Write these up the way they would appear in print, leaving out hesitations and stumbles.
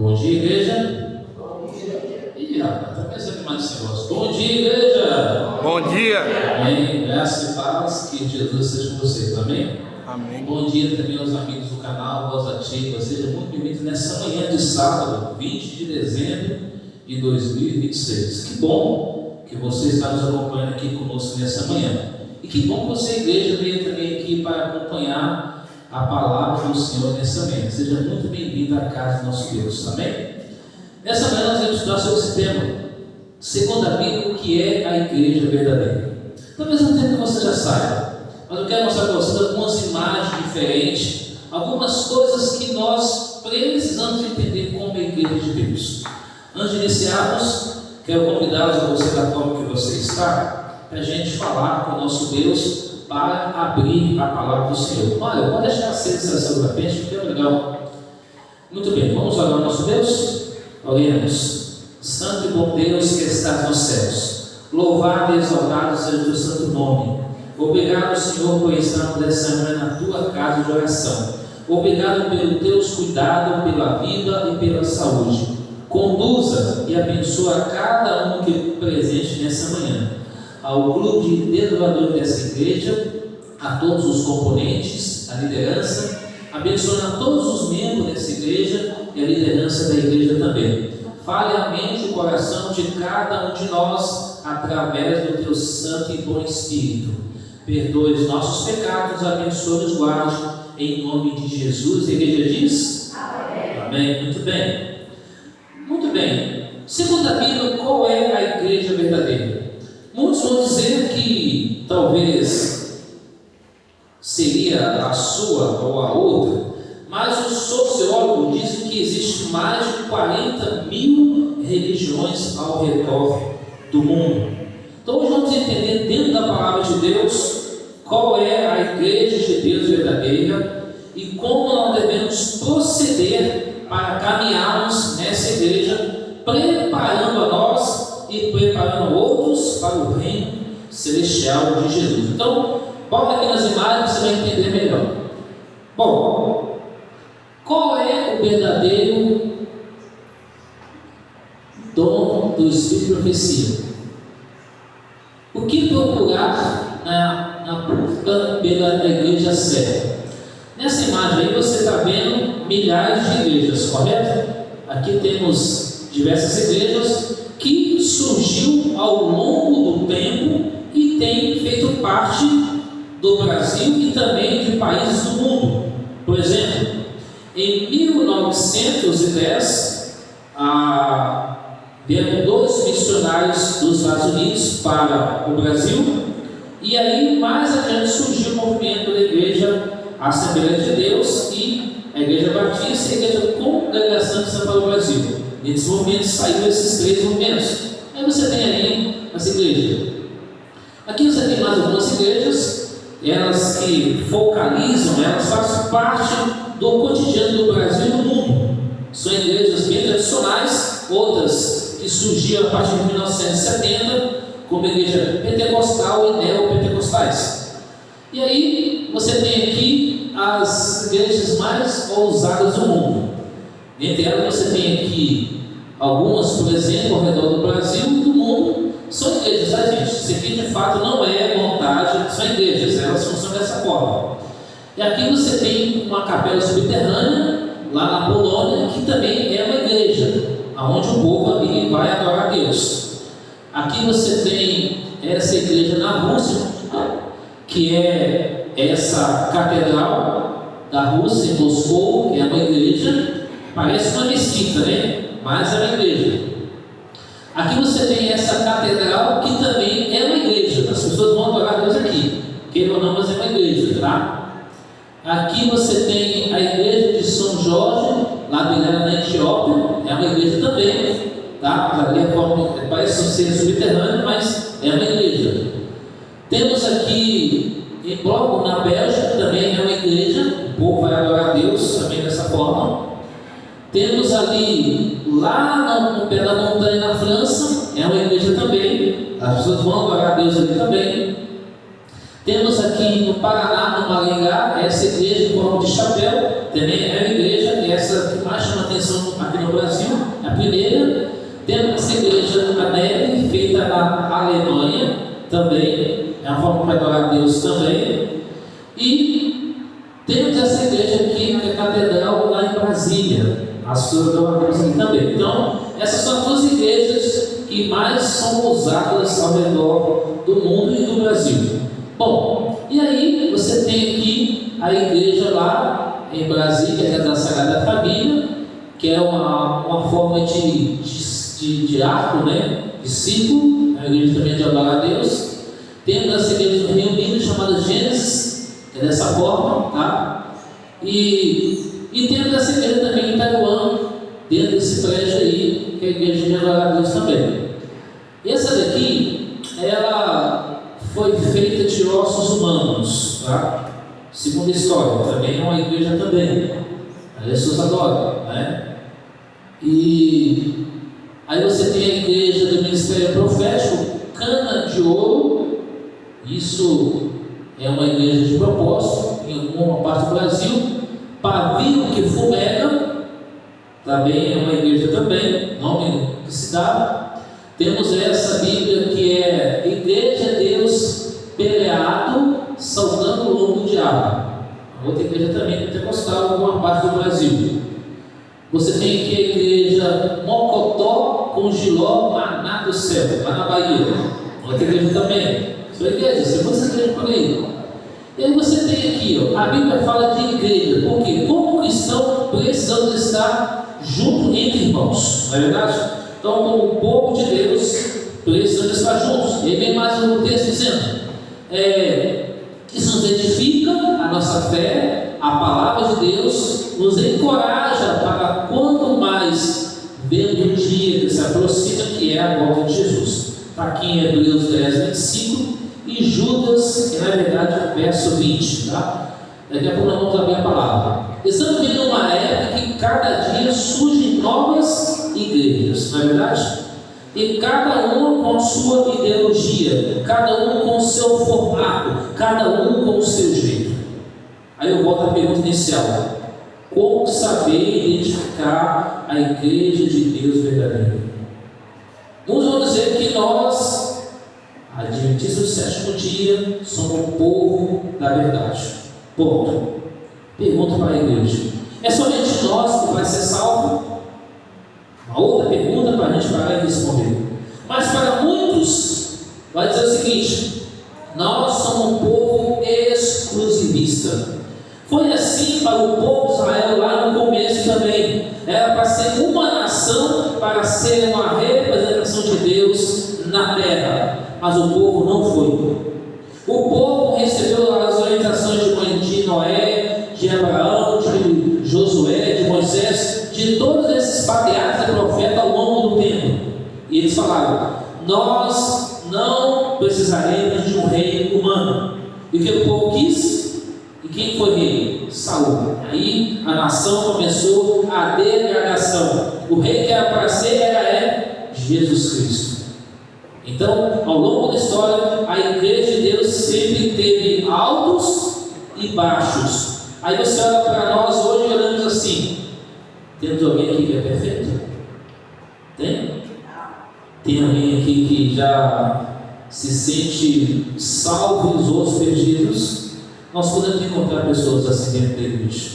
Bom dia, igreja. Bom dia. Ih, rapaz, tá pensando mais nesse negócio. Bom dia, igreja. Bom dia. Amém. Graça e paz, que Jesus seja com vocês. Amém? Amém. Bom dia também aos amigos do canal Voz Ativa. Sejam muito bem-vindos nessa manhã de sábado, 20 de dezembro de 2026. Que bom que você está nos acompanhando aqui conosco nessa manhã. E que bom que você, igreja, veio também aqui para acompanhar a palavra do Senhor nessa manhã. Seja muito bem-vindo à casa do nosso Deus. Amém? Nessa manhã nós vamos estudar sobre esse tema, segundo a Bíblia, o que é a igreja verdadeira. Talvez não tempo que você já saiba, mas eu quero mostrar para vocês algumas imagens diferentes, algumas coisas que nós precisamos entender como a igreja de Deus. Antes de iniciarmos, quero convidá-los a você, da forma que você está, para a gente falar com o nosso Deus, para abrir a palavra do Senhor. Olha, pode deixar acesa essa sessão da frente, que é legal. Muito bem, vamos orar ao nosso Deus? Oremos. Santo e bom Deus que estás nos céus, louvado e exaltado seja o teu santo nome. Obrigado, Senhor, por estarmos essa manhã na tua casa de oração. Obrigado pelo teu cuidado, pela vida e pela saúde. Conduza e abençoa cada um que é presente nessa manhã. Ao grupo de dedoradores dessa igreja, a todos os componentes, a liderança, abençoando a todos os membros dessa igreja e a liderança da igreja também. Fale a mente e o coração de cada um de nós através do teu santo e bom Espírito. Perdoe os nossos pecados, abençoe e nos guarde em nome de Jesus. A igreja diz? Amém. Amém. Muito bem. Muito bem. Segundo a Bíblia, qual é a igreja verdadeira? Muitos vão dizer que talvez seria a sua ou a outra, mas os sociólogos dizem que existe mais de 40 mil religiões ao redor do mundo. Então hoje vamos entender dentro da palavra de Deus qual é a igreja de Deus verdadeira e como nós devemos proceder para caminharmos nessa igreja, preparando a nós e preparando outros para o reino celestial de Jesus. Então, bota aqui nas imagens, você vai entender melhor. Bom, qual é o verdadeiro dom do Espírito de profecia? O que procurar na busca pela igreja certa? Nessa imagem aí você está vendo milhares de igrejas, correto? Aqui temos diversas igrejas que surgiu ao longo do tempo e tem feito parte do Brasil e também de países do mundo. Por exemplo, em 1910, vieram 2 missionários dos Estados Unidos para o Brasil, e aí mais adiante surgiu o movimento da Igreja Assembleia de Deus e a Igreja Batista e a Igreja Congregação de São Paulo do Brasil. Nesse momento saíram esses 3 movimentos. Aí você tem ali as igrejas. Aqui você tem mais algumas igrejas, elas que focalizam, elas fazem parte do cotidiano do Brasil e do mundo. São igrejas bem tradicionais, outras que surgiram a partir de 1970, como a igreja pentecostal e neopentecostais. E aí você tem aqui as igrejas mais ousadas do mundo. Entre elas você tem aqui algumas, por exemplo, ao redor do Brasil e do mundo. São igrejas, tá, gente? Isso aqui de fato não é montagem, são igrejas, elas funcionam dessa forma. E aqui você tem uma capela subterrânea, lá na Polônia, que também é uma igreja, onde o povo ali vai adorar a Deus. Aqui você tem essa igreja na Rússia, que é essa catedral da Rússia, em Moscou, que é uma igreja. Parece uma mesquita, né? Mas é uma igreja. Aqui você tem essa catedral que também é uma igreja. As pessoas vão adorar a Deus aqui. Queira ou não, mas é uma igreja, tá? Aqui você tem a igreja de São Jorge, lá na Etiópia. É uma igreja também, tá? Ali a forma parece ser subterrânea, mas é uma igreja. Temos aqui em Bloco, na Bélgica, também é uma igreja. O povo vai adorar a Deus também dessa forma. Temos ali, lá no pé da montanha na França, é uma igreja também, as pessoas vão adorar a Deus ali também. Temos aqui no Paraná, no Maringá, essa igreja em forma de chapéu, também é uma igreja, essa que mais chama atenção aqui no Brasil, a primeira. Temos essa igreja na neve, feita na Alemanha, também, é uma forma para adorar a Deus também. E temos essa igreja aqui, que é a catedral lá em Brasília, a sua adora a Deus aqui também. Então, essas são as duas igrejas que mais são usadas ao redor do mundo e do Brasil. Bom, e aí você tem aqui a igreja lá em Brasília, que é da Sagrada Família, que é uma forma de arco, né? De círculo, a igreja também de adorar a Deus. Temos essa igreja no Rio Minas, chamada Gênesis, que é dessa forma, tá? E temos essa igreja também em Taiwan, dentro desse prédio aí, que é a igreja de adorar a Deus também. Essa daqui, ela foi feita de ossos humanos, tá? Segundo a história, também é uma igreja também. As pessoas adoram, né? E aí você tem a igreja do Ministério Profético, Cana de Ouro. Isso é uma igreja de propósito, em alguma parte do Brasil. Pavio que Fumega, também é uma igreja também, nome que se dá. Temos essa Bíblia que é Igreja Deus Peleado, Saltando o Lombo do Diabo. Outra igreja também pentecostal em alguma parte do Brasil. Você tem aqui a igreja Mocotó com Giló, Maná do Céu, lá na Bahia. Outra igreja também. Sua igreja, você pode ser igreja por aí. E aí você tem aqui, ó, a Bíblia fala de igreja. Por quê? Como cristão, precisamos estar junto entre irmãos. Não é verdade? Então, como povo de Deus, precisamos estar juntos. E aí vem mais um texto dizendo: isso nos edifica a nossa fé, a palavra de Deus nos encoraja para quanto mais vendo o dia que se aproxima, que é a volta de Jesus. Está aqui em Hebreus 10, 25 e Judas, que na verdade é o verso 20, tá? Daqui a pouco nós vamos abrir a palavra. Estamos vivendo uma época que cada dia surgem novas igrejas, não é verdade? E cada uma com sua ideologia, cada um com o seu formato, cada um com o seu jeito. Aí eu volto à pergunta inicial: como saber identificar a igreja de Deus verdadeira? Uns vão dizer que nós, adventistas do sétimo dia, somos o povo da verdade. Ponto. Pergunta para a igreja: é somente nós que vai ser salvo? Uma outra pergunta para a gente parar e responder. Mas para muitos, vai dizer o seguinte: nós somos um povo exclusivista. Foi assim para o povo de Israel lá no começo também. Era para ser uma nação, para ser uma representação de Deus na terra. Mas o povo não foi. O povo recebeu as orientações de Noé, de Abraão, de Josué, de Moisés, de todos esses patriarcas e profetas ao longo do tempo. E eles falaram: nós não precisaremos de um rei humano. E o que o povo quis? E quem foi rei? Saul. Aí a nação começou a degradação. O rei que era para ser era Jesus Cristo. Então, ao longo da história, a igreja de Deus sempre teve altos e baixos. Aí você olha para nós hoje e olhamos assim: temos alguém aqui que é perfeito? Tem? Tem alguém aqui que já se sente salvo e os outros perdidos? Nós podemos encontrar pessoas assim dentro da igreja,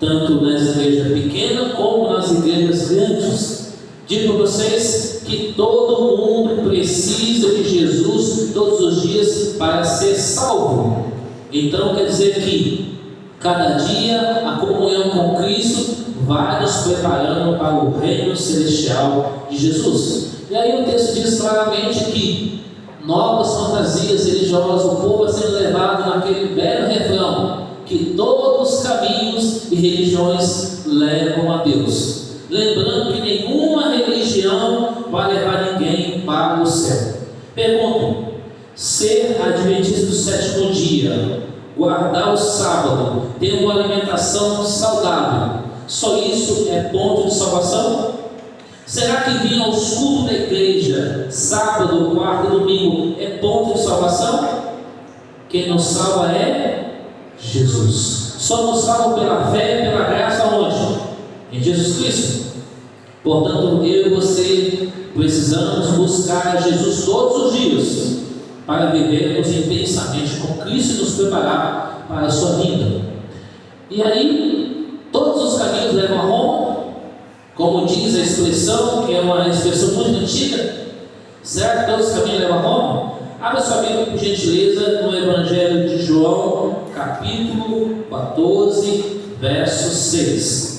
tanto nas igrejas pequenas como nas igrejas grandes. Digo para vocês que todo mundo precisa de Jesus todos os dias para ser salvo. Então quer dizer que cada dia a comunhão com Cristo vai nos preparando para o reino celestial de Jesus. E aí o texto diz claramente que novas fantasias religiosas, o povo vai sendo levado naquele belo refrão, que todos os caminhos e religiões levam a Deus. Lembrando que nenhuma religião vai levar ninguém para o céu. Pergunto: ser adventista do sétimo dia, guardar o sábado, ter uma alimentação saudável, só isso é ponto de salvação? Será que vir aos cultos da igreja, sábado, quarta e domingo, é ponto de salvação? Quem nos salva é Jesus. Somos salvos pela fé e pela graça onde? Em Jesus Cristo. Portanto, eu e você precisamos buscar Jesus todos os dias para vivermos intensamente com Cristo e nos preparar para a sua vinda. E aí, todos os caminhos levam a Roma, como diz a expressão, que é uma expressão muito antiga, certo? Todos os caminhos levam a Roma. Abra sua Bíblia, por gentileza, no Evangelho de João, capítulo 14, verso 6.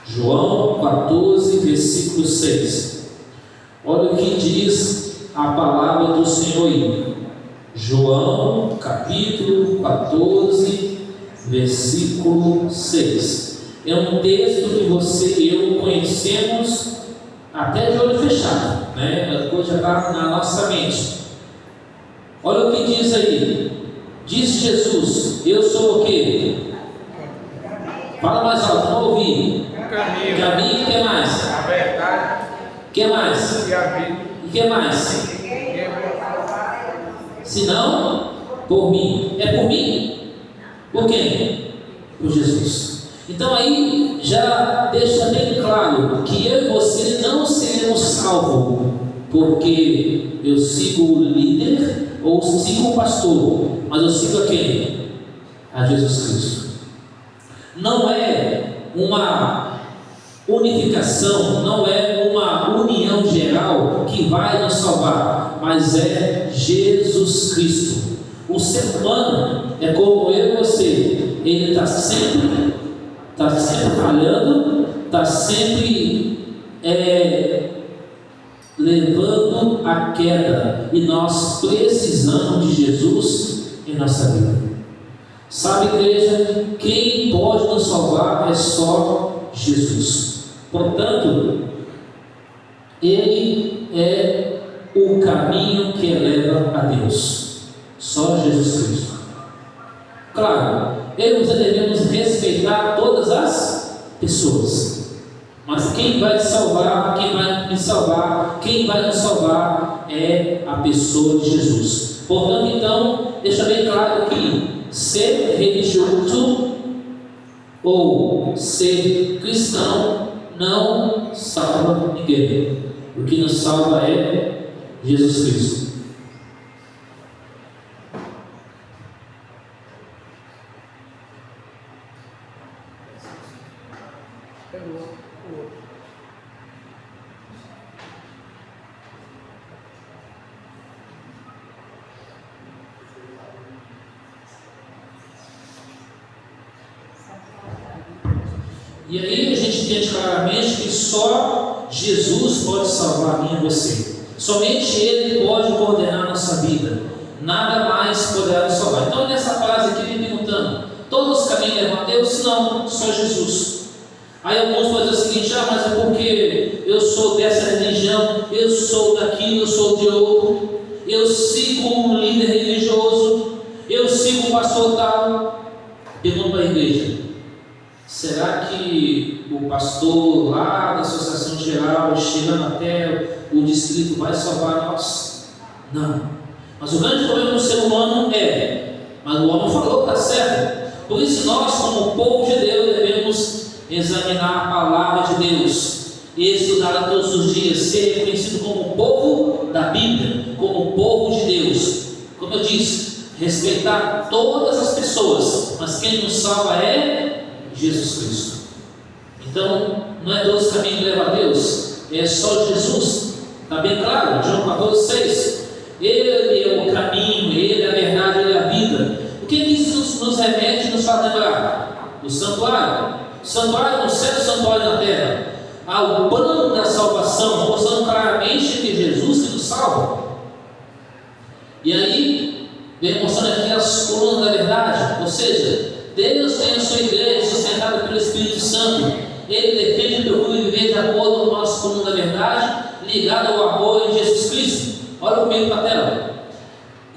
João 14, versículo 6. Olha o que diz a palavra do Senhor aí. João, capítulo 14, versículo 6. É um texto que você e eu conhecemos até de olho fechado, né? A coisa já está na nossa mente. Olha o que diz aí. Diz Jesus: eu sou o quê? Fala mais alto, não ouvi. Caminho, o que mais? A verdade. O que mais? E a vida. E o que mais? Se não, por mim. É por mim? Por quem? Por Jesus. Então aí já deixa bem claro que eu e você não seremos salvos porque eu sigo o líder ou sigo o pastor, mas eu sigo a quem? A Jesus Cristo. Não é uma unificação, não é uma união geral que vai nos salvar, mas é Jesus Cristo. O ser humano é como eu e você, ele está sempre falhando, está sempre levando a queda, e nós precisamos de Jesus em nossa vida. Sabe, igreja, quem pode nos salvar é só Jesus. Portanto, Ele é o caminho que leva a Deus. Só Jesus Cristo. Claro, eu e você devemos respeitar todas as pessoas. Mas quem vai te salvar, quem vai me salvar, quem vai nos salvar é a pessoa de Jesus. Portanto, então, deixa bem claro que ser religioso ou ser cristão não salva ninguém. O que nos salva é Jesus Cristo. E aí a gente entende claramente que só Jesus pode salvar a mim e você. Somente Ele pode coordenar a nossa vida. Nada mais poderá nos salvar. Então nessa frase aqui vem perguntando: todos os caminhos levam a Deus? Não, só Jesus. Aí alguns podem dizer o seguinte: mas é porque eu sou dessa religião, eu sou daquilo, eu sou de outro, eu sigo um líder religioso, eu sigo um pastor tal. Pergunto para a igreja: será que o pastor lá da Associação Geral, chegando até o distrito, vai salvar nós? Não. Mas o grande problema do ser humano mas o homem falou que está certo. Por isso nós, como povo de Deus, devemos examinar a palavra de Deus, estudá-la todos os dias, ser reconhecido como povo da Bíblia, como povo de Deus. Como eu disse, respeitar todas as pessoas, mas quem nos salva é Jesus Cristo. Então, não é todos os caminhos que levam a Deus, é só Jesus. Está bem claro? João 14, 6. Ele é o caminho, Ele é a verdade, Ele é a vida. O que isso nos remete e nos faz lembrar? Do santuário. Santuário no céu, santuário na terra. O plano da salvação, mostrando claramente que Jesus que nos salva. E aí, vem mostrando aqui as colunas da verdade, ou seja, Deus tem a sua igreja sustentada pelo Espírito Santo. Ele defende e procura viver de acordo com o nosso comum da verdade, ligado ao amor em Jesus Cristo. Olha comigo para a tela.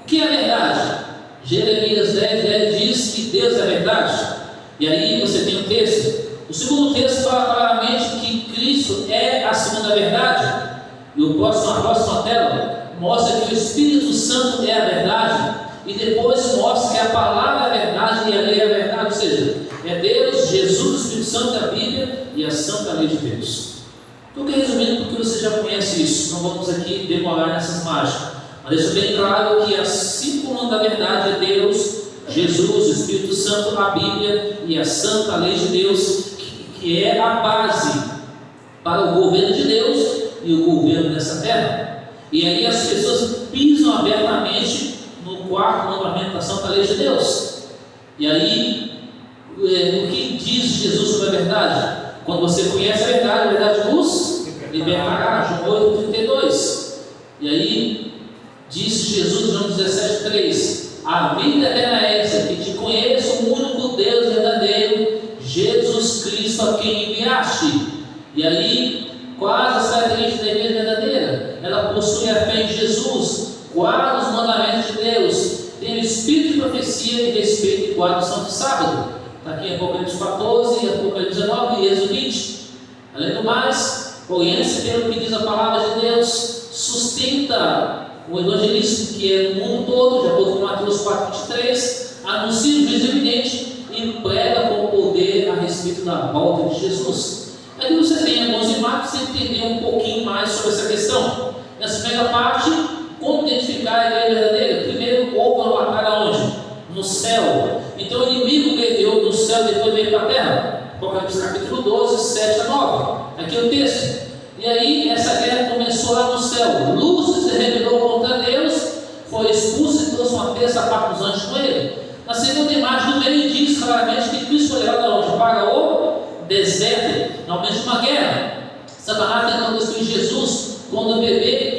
O que é a verdade? Jeremias 10 diz que Deus é a verdade. E aí você tem um texto. O segundo texto fala claramente que Cristo é a segunda verdade. E a próxima tela mostra que o Espírito Santo é a verdade. e depois mostra que a palavra é a verdade e a lei é a verdade, ou seja, é Deus, Jesus, o Espírito Santo, a Bíblia e a santa lei de Deus. Estou aqui resumindo porque você já conhece isso, não vamos aqui demorar nessas margens, mas deixa bem claro que a cinco comandos da verdade é Deus, Jesus, o Espírito Santo, a Bíblia e a santa lei de Deus, que é a base para o governo de Deus e o governo dessa terra. E aí as pessoas pisam abertamente no quarto mandamento da santa lei de Deus. E aí, o que diz Jesus sobre a verdade? Quando você conhece a verdade vos libertará. João 8,32. E aí, disse Jesus, João 17,3: a vida eterna é essa, que te conheça o único Deus verdadeiro, Jesus Cristo, a quem enviaste. E aí, quais as características da igreja verdadeira? Ela possui a fé em Jesus, guarda os mandamentos de Deus, tem o espírito de profecia e respeito e guarda o santo sábado. Está aqui em Apocalipse 14, Apocalipse 19 e Êxodo 20. Além do mais, oriente-se pelo que diz a palavra de Deus, sustenta o evangelismo que é no mundo todo, de acordo com Mateus 4,23, anuncia o juízo evidente e prega com poder a respeito da volta de Jesus. Aqui você tem alguns imagens para você entender um pouquinho mais sobre essa questão. Nessa primeira parte, como identificar a igreja verdadeira? Primeiro, houve uma batalha onde? No céu. Então o inimigo guerreou no céu e depois veio para a terra. Apocalipse capítulo 12, 7 a 9. Aqui é o texto. E aí essa guerra começou lá no céu. Lúcifer se rebelou contra Deus, foi expulso e trouxe uma terça parte dos anjos com ele. Na segunda imagem do meio diz claramente que Cristo foi levado aonde? Para o deserto, normalmente uma guerra. Satanás tentando destruir Jesus quando o bebê,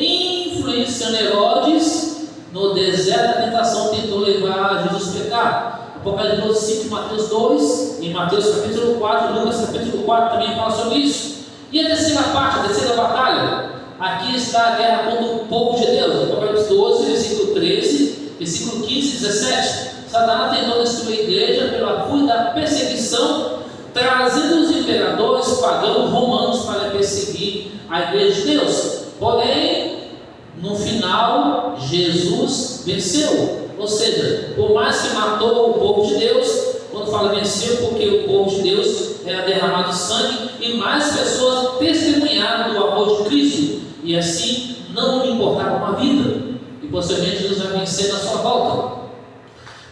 influenciando Herodes no deserto da tentação, tentou levar Jesus a pecar. Apocalipse 12, 5, Mateus 2, em Mateus capítulo 4, Lucas capítulo 4 também fala sobre isso. E a terceira parte, a terceira batalha, aqui está a guerra contra o povo de Deus. Apocalipse 12, versículo 13, versículo 15 e 17. Satanás tentou destruir a igreja pela fúria da perseguição, trazendo os imperadores pagãos romanos para perseguir a igreja de Deus. Porém, no final, Jesus venceu. Ou seja, por mais que matou o povo de Deus, quando fala venceu, porque o povo de Deus era derramado sangue e mais pessoas testemunharam do amor de Cristo, e assim não lhe importava uma vida, e posteriormente Jesus vai vencer na sua volta.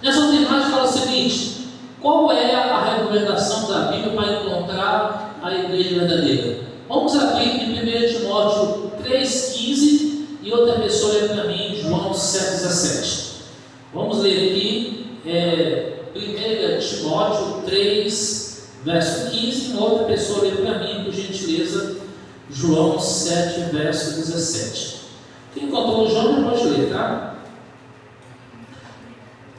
Nessa outra imagem fala o seguinte: qual é a recomendação da Bíblia para encontrar a igreja verdadeira? Vamos abrir em 1 Timóteo 3,15 e outra pessoa lê para mim João 7,17. Vamos ler aqui 1 Timóteo 3, verso 15, e outra pessoa lê para mim, por gentileza, João 7, verso 17. Quem encontrou o João, pode ler, tá?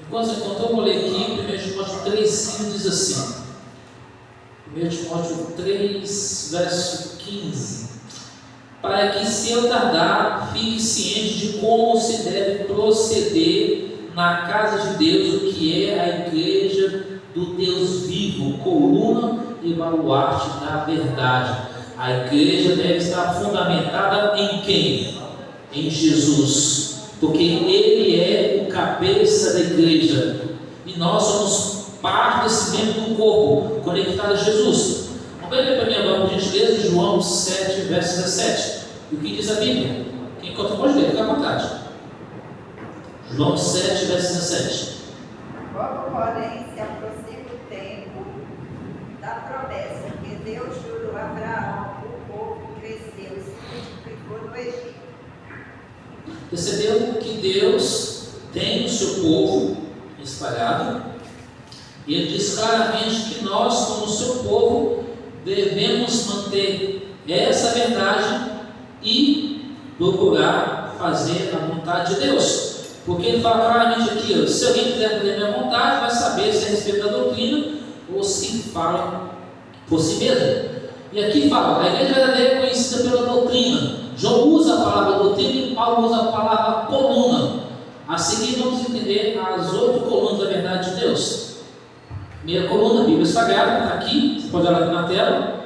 Enquanto você encontrou, eu vou ler aqui 1 Timóteo 3,15 diz assim. 1 Timóteo 3, verso 15. Para que, se eu tardar, fique ciente de como se deve proceder na casa de Deus, o que é a igreja do Deus vivo, coluna e baluarte da verdade. A igreja deve estar fundamentada em quem? Em Jesus, porque Ele é o cabeça da igreja e nós somos parte desse membro do corpo, conectado a Jesus. Vamos ver para mim agora, por gentileza, João 7, verso 17. O que diz a Bíblia? Quem encontra pode ler, fica à vontade. João 7, verso 17. Logo, porém, se aproxima o tempo da promessa que Deus jurou a Abraão, o povo cresceu e se multiplicou no Egito. Percebeu que Deus tem o seu povo espalhado, e Ele diz claramente que nós, como seu povo, devemos manter essa verdade e procurar fazer a vontade de Deus. Porque ele fala claramente aqui, se alguém quiser fazer a minha vontade, vai saber se é a respeito da doutrina ou se fala por si mesmo. E aqui fala, a igreja verdadeira é conhecida pela doutrina. João usa a palavra doutrina e Paulo usa a palavra coluna. A seguir vamos entender as 8 colunas da verdade de Deus. Primeira coluna, Bíblia Sagrada, está aqui, você pode olhar aqui na tela.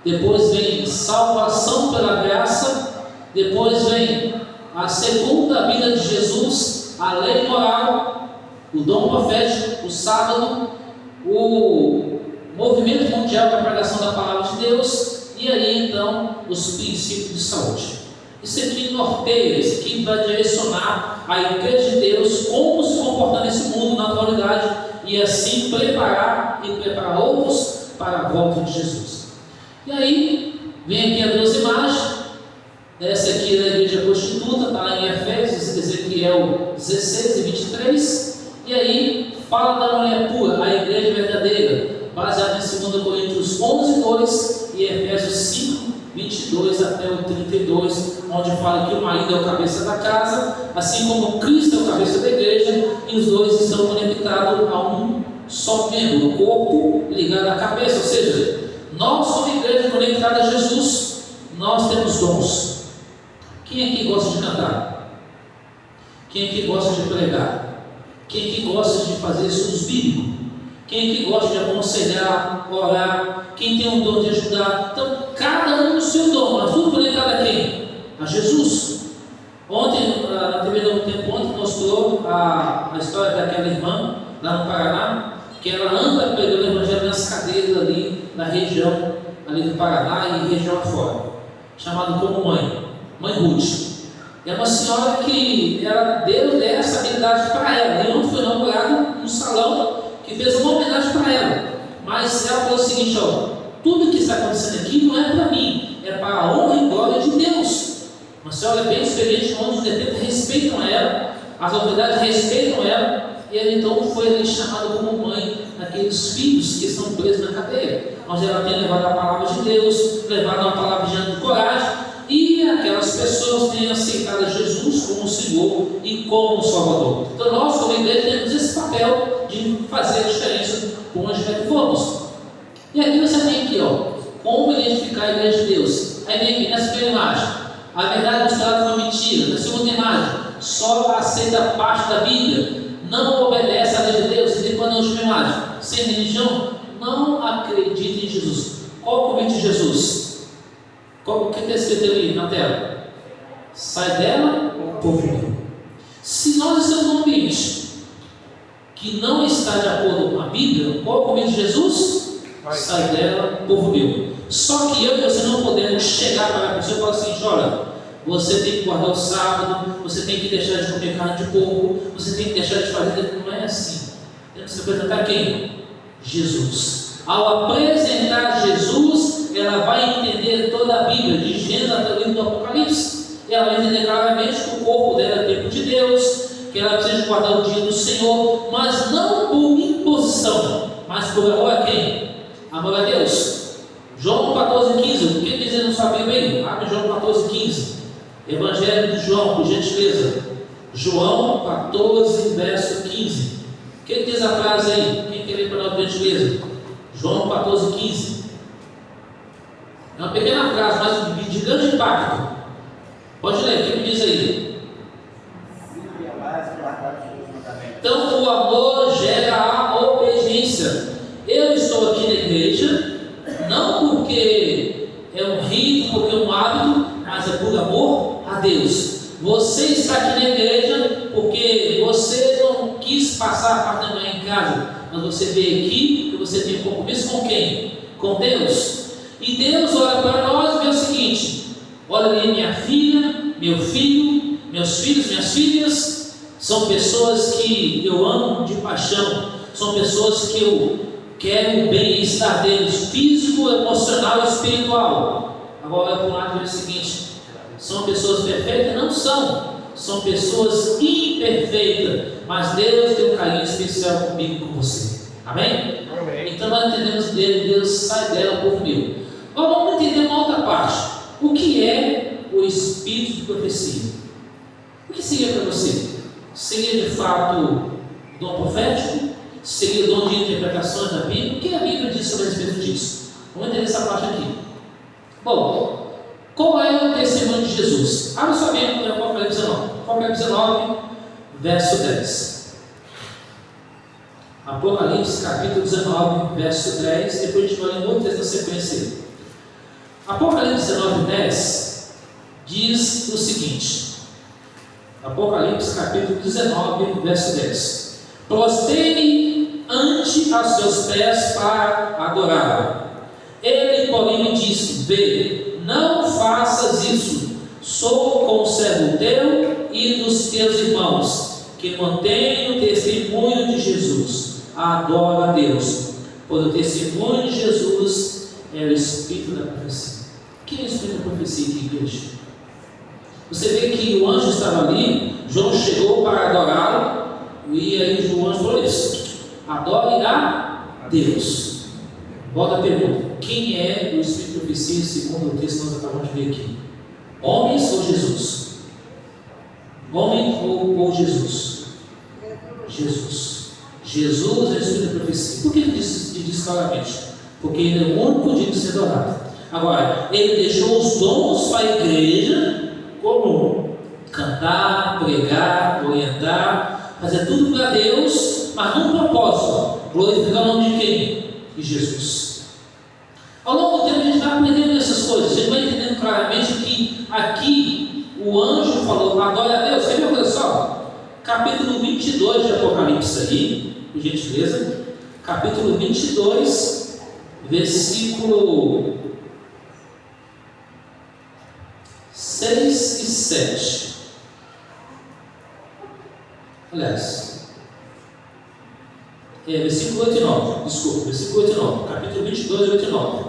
Depois vem salvação pela graça. Depois vem a segunda vida de Jesus, a lei moral. o dom profético, o sábado, o movimento mundial para a pregação da palavra de Deus, e aí então os princípios de saúde. Isso aqui norteia, isso aqui vai direcionar a igreja de Deus como se comportar nesse mundo na atualidade e assim preparar outros para a volta de Jesus. E aí vem aqui as duas imagens. Essa aqui é da igreja prostituta, está lá em Efésios, Ezequiel 16 e 23. E aí fala da mulher pura, a igreja verdadeira, baseada em 2 Coríntios 11, 2 e Efésios 5, 22 até o 32, onde fala que o marido é o cabeça da casa, assim como Cristo é o cabeça da igreja, e os dois estão conectados a um só membro, o corpo ligado à cabeça. Ou seja, nós somos igreja conectada a Jesus, nós temos dons. Quem aqui gosta de cantar? Quem aqui gosta de pregar? Quem aqui gosta de fazer estudos bíblicos? Quem aqui gosta de aconselhar, orar? Quem tem um dom de ajudar? Então, cada um no seu dom, mas tudo conectado a quem? A Jesus. Ontem, na TV Novo Tempo, mostrou a história daquela irmã, lá no Paraná, que ela anda pregando o evangelho nas cadeiras ali, na região ali do Paraná e região afora, chamado como Mãe Ruth. É uma senhora que Deus deu essa habilidade para ela. E ontem foi inaugurado um salão que fez uma homenagem para ela. Mas ela falou o seguinte: tudo que está acontecendo aqui não é para mim, é para a honra e glória de Deus. Uma senhora bem experiente, onde os detentes respeitam ela, as autoridades respeitam ela, e ela então foi ali chamada como mãe daqueles filhos que estão presos na cadeia, onde ela tem levado a palavra de Deus, levado uma palavra de coragem, e aquelas pessoas têm aceitado a Jesus como Senhor e como Salvador. Então nós, como igreja, temos esse papel de fazer a diferença por onde quer que formos. E aqui você tem aqui, como identificar a igreja de Deus. Aí vem aqui nessa primeira imagem, a verdade misturada com a mentira. Na segunda imagem, só aceita parte da Bíblia, não obedece à lei de Deus. E depois na última imagem, sem religião, não acredita em Jesus. Qual o convite de Jesus? O que está escrito ali na tela? Sai dela, povo meu. Se nós estamos num ambiente que não está de acordo com a Bíblia, qual o convite de Jesus? Sai dela, povo meu. Só que eu e você não podemos chegar para a pessoa e falar assim: olha, você tem que guardar o sábado, você tem que deixar de comer carne de porco, você tem que deixar de fazer. Não é assim. Temos que apresentar quem? Jesus. Ao apresentar Jesus, ela vai entender toda a Bíblia, de Gênesis até o livro do Apocalipse. E ela vai entender claramente que o corpo dela é tempo de Deus, que ela precisa guardar o dia do Senhor, mas não por imposição, mas por amor a quem? Amor a Deus. João 14,15, o que diz na sua Bíblia aí? Abre João 14,15. Evangelho de João, por gentileza. João 14, verso 15. O que diz a frase aí? Quem quer ler para nós, por gentileza? João 14,15. É uma pequena frase, mas de grande impacto. Pode ler, o que diz aí? Então o amor gera a obediência. Eu estou aqui na igreja, não porque é um rito, porque é um hábito, mas é por amor a Deus. Você está aqui na igreja porque você não quis passar a parte da manhã em casa, mas você veio aqui porque você tem um compromisso com quem? Com Deus. E Deus olha para nós e vê o seguinte: olha ali minha filha, meu filho, meus filhos, minhas filhas, são pessoas que eu amo de paixão, são pessoas que eu quero o bem-estar deles, físico, emocional e espiritual. Agora, para um lado, é o seguinte: são pessoas perfeitas? Não são pessoas imperfeitas, mas Deus tem um carinho especial comigo e com você. Amém? Amém. Então nós entendemos dele, Deus sai dela por mil. Agora vamos entender uma outra parte. O que é o espírito de profecia? O que seria para você? Seria de fato dom profético? Seria dom de interpretações da Bíblia? O que a Bíblia diz sobre a respeito disso? Vamos entender essa parte aqui. Bom, qual é o testemunho de Jesus? Abre sua Bíblia no Apocalipse 19. Apocalipse 19, verso 10. Apocalipse capítulo 19, verso 10. Depois a gente vai ler outro texto na sequência. Apocalipse 19, 10 diz o seguinte. Apocalipse capítulo 19, verso 10. prostrei ante a seus pés para adorá-lo. Ele, porém, me disse: vê, não faças isso, sou conservo teu e dos teus irmãos, que mantêm o testemunho de Jesus. Adora a Deus, pois o testemunho de Jesus é o Espírito da profecia. Quem é o Espírito da profecia aqui, igreja? Você vê que o anjo estava ali, João chegou para adorá-lo, e aí o anjo falou isso: adore a Deus. Volta a pergunta: quem é o Espírito da profecia segundo o texto que nós acabamos de ver aqui? Homens ou Jesus? Homem ou Jesus? Jesus. Jesus é o Espírito da profecia. Por que ele diz claramente? Porque ele é o único digno de ser adorado. Agora, ele deixou os dons para a igreja, como cantar, pregar, orientar, fazer tudo para Deus, mas num propósito: glorificar o nome de quem? De Jesus. Ao longo do tempo a gente vai aprendendo essas coisas, a gente vai entendendo claramente que aqui o anjo falou: adore a Deus. Quer ver uma coisa só? Capítulo 22 de Apocalipse aí, por gentileza. Capítulo 22, versículo 6 e 7. Aliás, versículo 8 e 9. Desculpa, versículo 8 e 9. Capítulo 22, 8 e 9.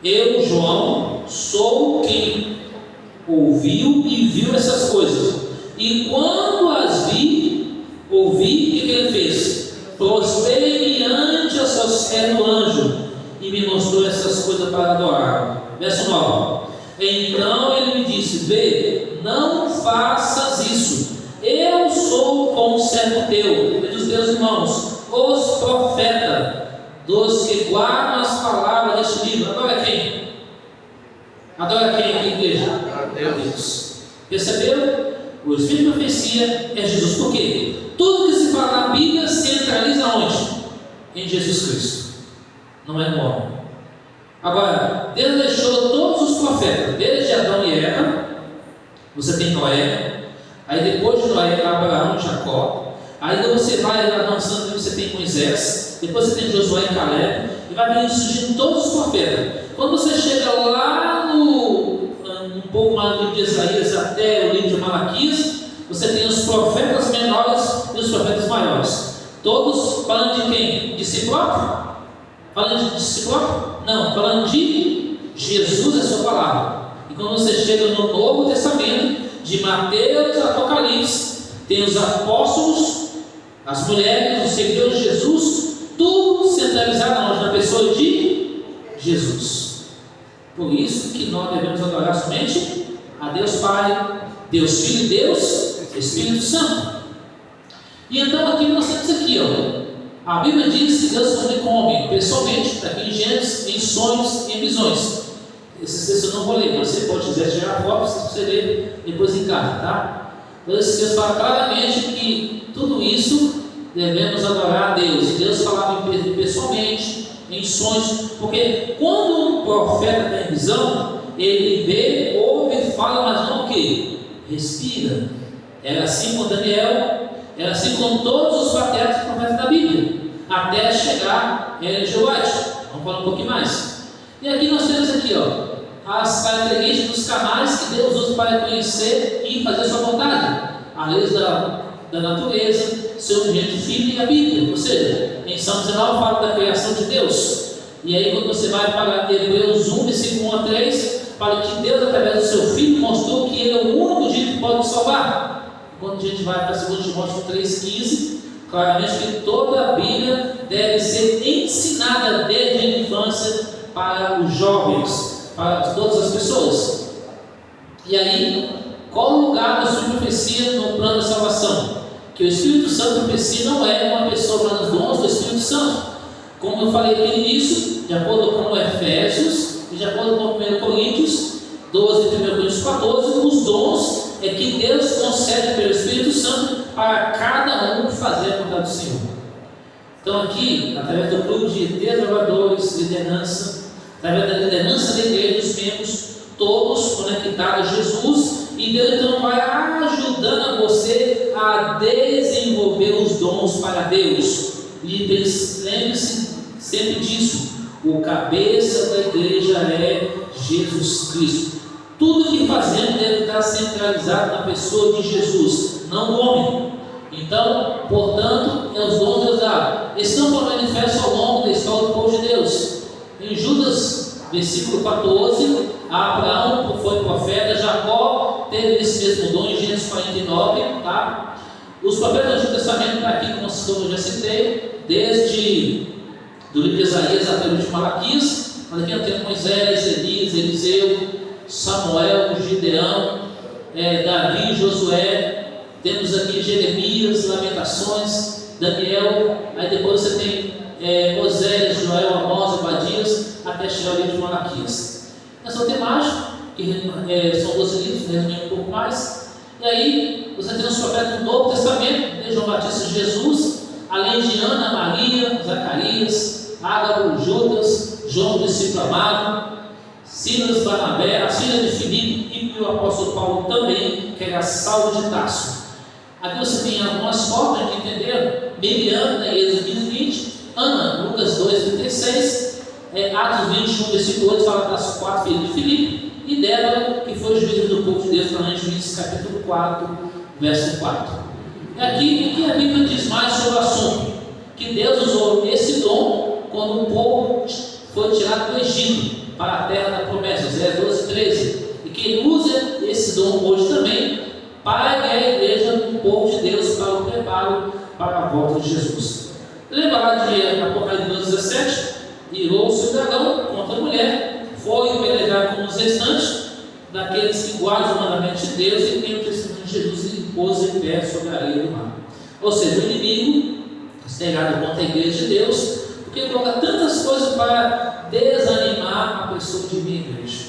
Eu, João, sou quem ouviu e viu essas coisas. E quando as ouvi, o que ele fez? Prostrei-me ante os seus pés do anjo, e me mostrou essas coisas para adorar. Verso 9. Então ele me disse: vê, não faças isso. Eu sou o conservo teu e dos teus irmãos, os profetas, dos que guardam as palavras deste livro. Adora quem? Adora quem aqui, igreja? A Deus. Percebeu? O Espírito de profecia é Jesus. Por quê? Tudo que se fala na Bíblia centraliza onde? Em Jesus Cristo. Não é no homem. Agora, Deus deixou todos os profetas, desde Adão e Eva. Você tem Noé, aí depois de Noé, Abraão e Jacó. Aí você vai avançando, você tem Moisés, depois você tem Josué e Caleb, e vai surgindo todos os profetas. Quando você chega lá um pouco mais do livro de Isaías até o livro de Malaquias, você tem os profetas menores e os profetas maiores. Todos falando de quem? De si próprio? Falando de si próprio? Não, falando de Jesus, a sua palavra. E quando você chega no Novo Testamento, de Mateus a Apocalipse, tem os apóstolos, as mulheres, os seguidores de Jesus, tudo centralizado na pessoa de Jesus. Por isso que nós devemos adorar somente a Deus Pai, Deus Filho e Deus Espírito Santo. E então aqui nós temos aqui, a Bíblia diz que Deus comunica com o homem pessoalmente, aqui em Gênesis, em sonhos e em visões. Esses textos eu não vou ler, mas você pode quiser gerar cópias para você ler depois em casa, tá? Então esse texto fala claramente que tudo isso devemos adorar a Deus. E Deus falava pessoalmente, em sonhos, porque quando um profeta tem visão, ele vê, ouve, fala, mas não o que? Respira. Era assim com Daniel, era assim com todos os patriarcas e profetas da Bíblia, até chegar em Joás. Vamos falar um pouquinho mais. E aqui nós temos aqui, as características dos canais que Deus usa para conhecer e fazer sua vontade. As leis da natureza, seu objeto firme e a Bíblia. Ou seja, em São 19 fala da criação de Deus. E aí quando você vai para Hebreus 1, versículo 1 a 3, fala que Deus, através do seu Filho, mostrou que Ele é o único dia que pode nos salvar. Quando a gente vai para 2 Timóteo 3,15, claramente que toda a Bíblia deve ser ensinada desde a infância para os jovens, para todas as pessoas. E aí, qual o lugar da sua profecia no plano da salvação? Que o Espírito Santo da profecia não é uma pessoa para os dons do Espírito Santo. Como eu falei aqui no início, de acordo com Efésios e de acordo com 1 Coríntios 12 e 1 Coríntios 14, os dons é que Deus concede pelo Espírito Santo para cada um fazer a vontade do Senhor. Então aqui, através do clube de desbravadores, liderança, através da liderança da igreja, dos membros, todos conectados a Jesus, e Deus então vai ajudando a você a desenvolver os dons para Deus. E lembre-se sempre disso: o cabeça da igreja é Jesus Cristo. Tudo que fazemos deve estar centralizado na pessoa de Jesus, não o homem. Então, portanto, os dons de Deus estão manifestos ao longo da história do povo de Deus. Em Judas, versículo 14, Abraão foi profeta, Jacó teve esse mesmo dom em Gênesis 49, tá? Os profetas do Antigo Testamento está aqui, como eu já citei, desde do livro de Isaías até o livro de Malaquias. Mas aqui nós temos Moisés, Elias, Eliseu, Samuel, Gideão, Davi, Josué. Temos aqui Jeremias, Lamentações, Daniel. Aí depois você tem Osés, Joel, Amós, Obadias, até chegar ao livro de Malaquias. Essa temática, que são 12 livros, resumindo um pouco mais. E aí você tem os profetas do Novo Testamento, desde João Batista e Jesus, além de Ana, Maria, Zacarias, Ágabo, Judas, João, discípulo amado, Silas, Barnabé, a filha de Filipe e o apóstolo Paulo também, que era Saulo de Tarso. Aqui você tem algumas formas de entender: Miriam, Êxodo 20, Ana, Lucas 2:36, Atos 21, versículo 8, fala das 4 filhas de Filipe, e Débora, que foi juíza do povo de Deus, falando em Juízes capítulo 4, verso 4. E aqui, o que a Bíblia diz mais sobre o assunto? Que Deus usou esse dom quando o povo foi tirado do Egito para a terra da promessa, Isaías 12:13, e que Ele usa esse dom hoje também para a igreja do povo de Deus, para o preparo para a volta de Jesus. Lembra lá de Apocalipse 2:17? Irou-se o dragão contra a mulher, foi penetrado com os restantes daqueles que guardam o mandamento de Deus e têm o testemunho de Jesus, e pôs em pé sobre a areia do mar. Ou seja, o inimigo cegado contra a igreja de Deus, porque coloca tantas coisas para desanimar a pessoa de vir à igreja,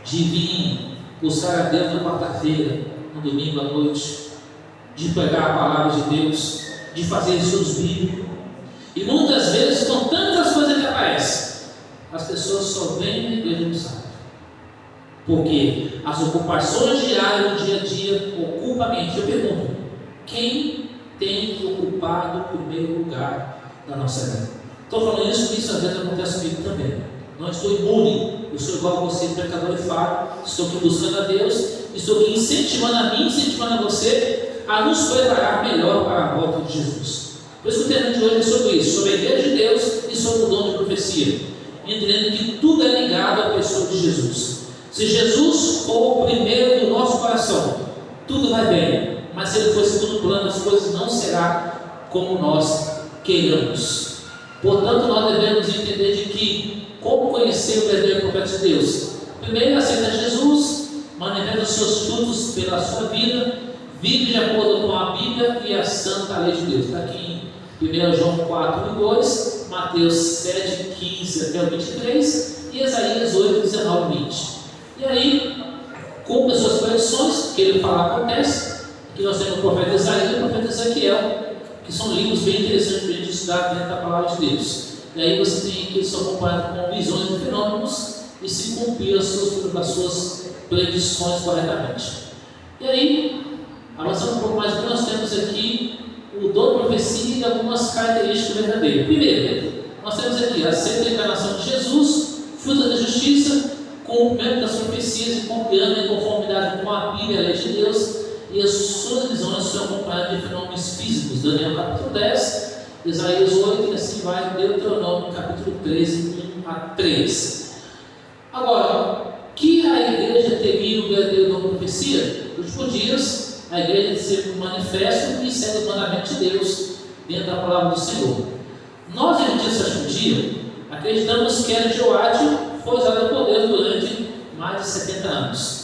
de vir buscar a Deus na quarta-feira, no domingo à noite, de pregar a palavra de Deus, de fazer estudos bíblicos. E muitas vezes, com tantas coisas que aparecem, as pessoas só vêm na igreja e não sabem. Porque as ocupações diárias do dia a dia ocupam a mente. Eu pergunto: quem tem ocupado o primeiro lugar da nossa vida? Estou falando isso porque isso às vezes acontece comigo também. Não estou imune, eu sou igual a você, pecador e falho. Estou aqui buscando a Deus, estou aqui incentivando a mim, incentivando a você a nos preparar melhor para a volta de Jesus. Por isso que o tema de hoje é sobre isso, sobre a igreja de Deus e sobre o dom de profecia, entendendo que tudo é ligado à pessoa de Jesus. Se Jesus for o primeiro do nosso coração, tudo vai bem, mas se Ele for segundo plano, as coisas não serão como nós queiramos. Portanto, nós devemos entender de que, como conhecer o verdadeiro profeta de Deus? Primeiro, aceita Jesus, manifesta os seus frutos pela sua vida, vive de acordo com a Bíblia e a santa lei de Deus. Está aqui em 1 João 4:2, Mateus 7:15 até o 23 e Isaías 8:19-20. E aí, com as suas predições, que ele fala acontece, que nós temos o profeta Isaías e o profeta Ezequiel, que são livros bem interessantes para a gente estudar dentro da palavra de Deus. E aí você tem que são acompanhados com visões de fenômenos e se cumprir as suas predições corretamente. E aí, avançando um pouco mais, nós temos aqui o dom de profecia e algumas características verdadeiras. Primeiro, nós temos aqui a aceita a encarnação de Jesus, fruto da justiça, cumprimento das profecias e cumprindo em conformidade com a Bíblia, a lei de Deus, e as suas visões são acompanhadas de fenômenos físicos. Daniel capítulo 10, Isaías 8 e assim vai, Deuteronômio capítulo 13, 1-3. Agora, que a igreja teria o verdadeiro dom de profecia? Nos últimos dias, a igreja se manifesta e segue o mandamento de Deus dentro da palavra do Senhor. Nós, adventistas do dia, acreditamos que a Joade foi usada por Deus durante mais de 70 anos.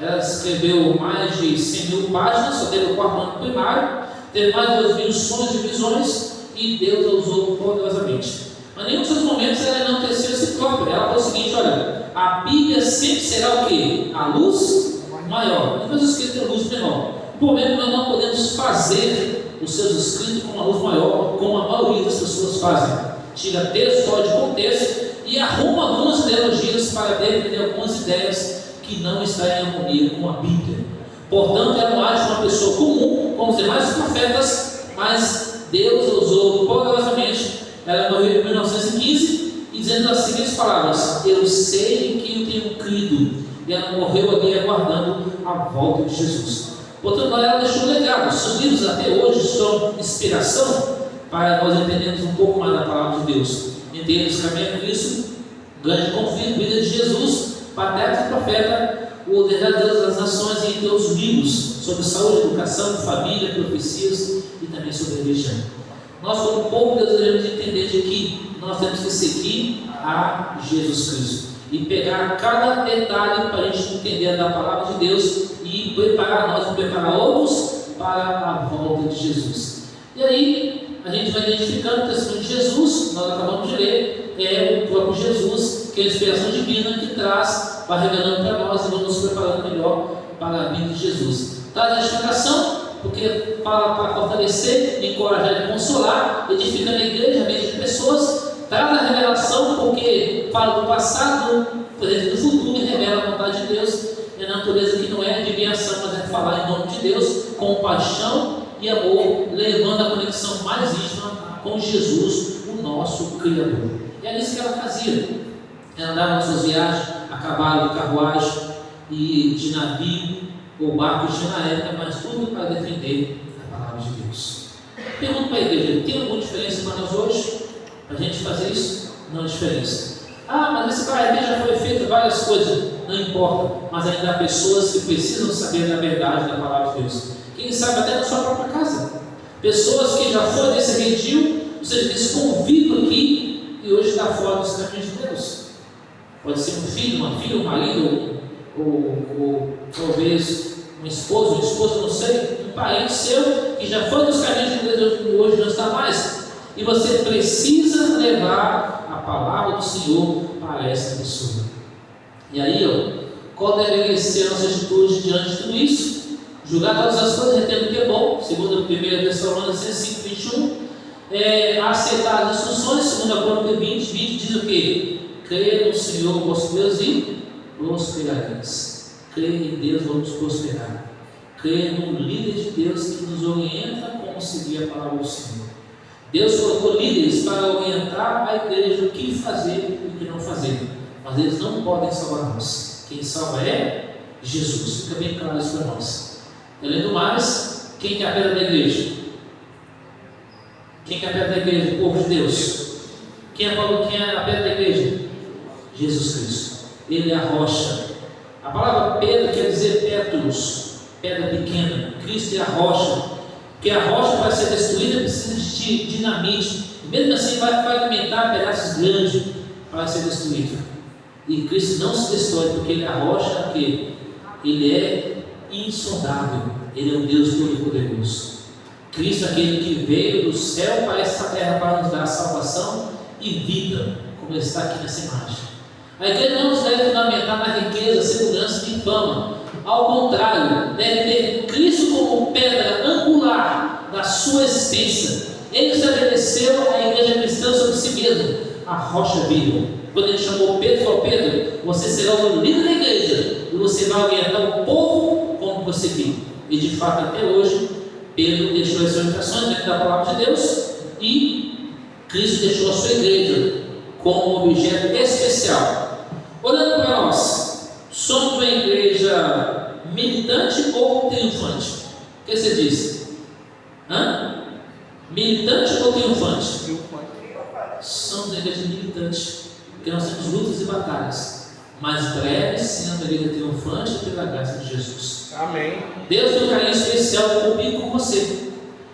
Ela escreveu mais de 100 mil páginas, só teve o 4º ano primário, teve mais de 2.000 sonhos e visões, e Deus a usou poderosamente. Mas em nenhum dos seus momentos ela enalteceu si própria. Ela falou o seguinte: olha, a Bíblia sempre será o quê? A luz maior. Depois os escritos têm luz menor. O problema é que nós não podemos fazer os seus escritos com uma luz maior, como a maioria das pessoas fazem. Tira texto fora de contexto e arruma algumas ideologias para defender algumas ideias que não estão em harmonia com a Bíblia. Portanto, ela não age uma pessoa comum, como os demais profetas, mas Deus usou poderosamente. Ela morreu em 1915 e dizendo as seguintes palavras: eu sei em quem eu tenho crido. E ela morreu ali aguardando a volta de Jesus. Portanto, ela deixou um legado. Seus livros até hoje são inspiração para nós entendermos um pouco mais da palavra de Deus. Entendemos caminho a Cristo, grande conflito, vida de Jesus, patriarca e profeta, o verdadeiro Deus das nações, e entre os livros sobre saúde, educação, família, profecias e também sobre religião. Nós, como povo, devemos entender de que nós temos que seguir a Jesus Cristo e pegar cada detalhe para a gente entender da palavra de Deus e preparar nós e preparar outros para a volta de Jesus. E aí a gente vai identificando o testemunho de Jesus. Nós acabamos de ler, é o próprio Jesus, que é a inspiração divina que traz, vai revelando para nós e vamos nos preparando melhor para a vida de Jesus. Traz a edificação, porque fala para fortalecer, encorajar e consolar, edificando a igreja, a mente de pessoas. Traz a revelação, porque fala do passado, do presente e do futuro, e revela a vontade de Deus. E a natureza que não é adivinhação, mas é falar em nome de Deus, com paixão e amor, levando a conexão mais íntima com Jesus, o nosso Criador. E é isso que ela fazia. Ela andava nas suas viagens a cavalo, de carruagem e de navio ou barco tinha na época, mas tudo para defender a palavra de Deus. Pergunto para a igreja: tem alguma diferença para nós hoje? Para a gente fazer isso? Não há diferença. Mas esse cara já foi feito várias coisas. Não importa, mas ainda há pessoas que precisam saber da verdade da palavra de Deus. Quem sabe até na sua própria casa. Pessoas que já foram desse redil, ou seja, desse convívio aqui e hoje está fora dos caminhos de Deus. Pode ser um filho, uma filha, um marido, ou talvez um esposo, não sei, um parente seu que já foi dos caminhos de Deus e hoje não está mais. E você precisa levar a palavra do Senhor para essa pessoa. E aí, qual deve ser a nossa atitude diante de tudo isso? Julgar todas as coisas, retendo o que é bom, segundo 1 Tessalonicenses 5:21, aceitar as instruções, segundo a Crônica 20 diz o quê? Creia no Senhor vosso Deus e prosperareis. Creia em Deus, vamos prosperar. Creia no líder de Deus que nos orienta como seguir a palavra do Senhor. Deus colocou líderes para orientar a igreja o que fazer e o que não fazer, mas eles não podem salvar nós. Quem salva é Jesus. Fica bem claro isso para nós. Além do mais, quem que é a pedra da igreja? Quem que é a pedra da igreja? O povo de Deus. Quem é a pedra da igreja? Jesus Cristo. Ele é a rocha. A palavra pedra quer dizer pétulos, pedra pequena. Cristo é a rocha. Porque a rocha, para ser destruída, precisa de dinamite. E mesmo assim vai fragmentar pedaços grandes para ser destruído. E Cristo não se destrói, porque Ele é a rocha que Ele é insondável. Ele é um Deus todo-poderoso. Cristo é aquele que veio do céu para esta terra para nos dar salvação e vida, como Ele está aqui nessa imagem. A igreja não nos deve fundamentar na riqueza, segurança e fama. Ao contrário, deve ter Cristo como pedra angular da sua existência. Ele estabeleceu a igreja cristã sobre si mesmo, a rocha viva. Quando ele chamou Pedro, falou: Pedro, você será o líder da igreja e você vai orientar o povo como prosseguir. E de fato, até hoje, Pedro deixou as orientações dentro da palavra de Deus e Cristo deixou a sua igreja como um objeto especial. Olhando para nós, somos uma igreja militante ou triunfante? O que você diz? Militante ou triunfante? Somos uma igreja militante, porque nós temos lutas e batalhas, mas breve sendo a igreja triunfante pela graça de Jesus. Amém. Deus tem um carinho especial comigo e com você.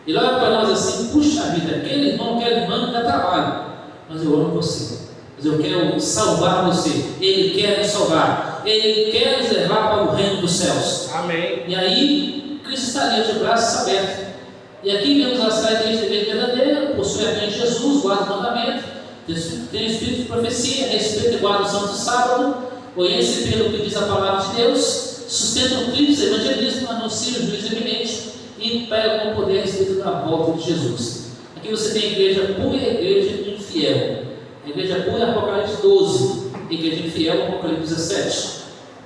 Ele olha para nós assim: puxa vida, aquele irmão, aquela irmã dá trabalho, mas eu amo você. Mas eu quero salvar você. Ele quer nos salvar. Ele quer nos levar para o reino dos céus. Amém. E aí, Cristo está ali de braços abertos. E aqui vemos as características da igreja verdadeira: possui a fé em Jesus, guarda o mandamento, tem o espírito de profecia, respeita e guarda o santo sábado, conhece pelo que diz a palavra de Deus, sustenta o Cristo, evangelismo, anuncia o juízo iminente e prega com poder a respeito da volta de Jesus. Aqui você tem a igreja pura e a igreja infiel. A igreja pura é Apocalipse 12, a igreja infiel é Apocalipse 17.